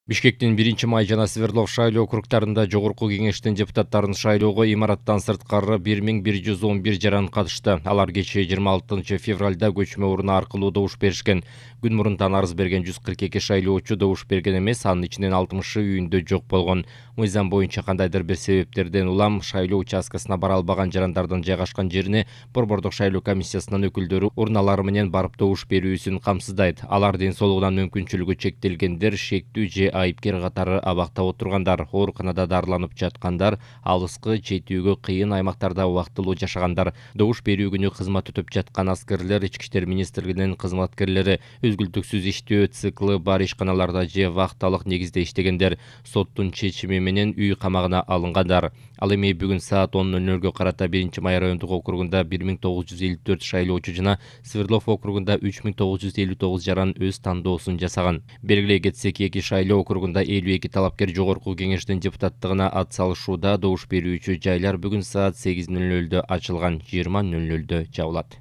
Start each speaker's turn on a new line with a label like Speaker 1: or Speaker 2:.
Speaker 1: Бишкектин 1 май жана Свердлов шайлоо округдарында жогорку кеңештин депутаттарын шайлоого имараттан сырткары 1111 жаран катышты. Алар кечээ 26 февралда көчмө урну аркылуу добуш беришкен. Күн мурунтан арыз берген 142 шайлоочу добуш берген эмес, анын ичинен 60 үйүндө жок болгон. Мыйзам боюнча кандайдыр бир себептерден улам шайлоо участкасына бара албаган жарандардын жайгашкан жерине Борбордук шайлоо комиссиясынын өкүлдөрү урналары менен барып добуш берүүсүн камсыздайт. Алар ден соолугунан мүмкүнчүлүгү чектелгендер, шектүү же айыпкер катары абакта отургандар, ооруканада дарыланып жаткандар, алыскы жетүүгө кыйын аймактарда убактылуу жашагандар, добуш берүү күнү кызмат өтөп жаткан аскерлер, ички иштер министрлигинин кызматкерлери, үзгүлтүксүз иштөө циклы бар ишканаларда же вахталык негизде иштегендер, соттун чечими менен үй камагына алынгандар. Ал эми бүгүн саат 10:00 карата 1-май райондук округунда 1954 шайлоочу жана Свердлов округунда 3959 жаран өз тандоосун жасаган. Белгилей кетсек, эки шайлоо округунда 52 талапкер жогорку кеңештин депутаттыгына ат салышууда. Добуш берүүчү жайлар бүгүн саат 8:00 ачылган, 20:00 жабылат.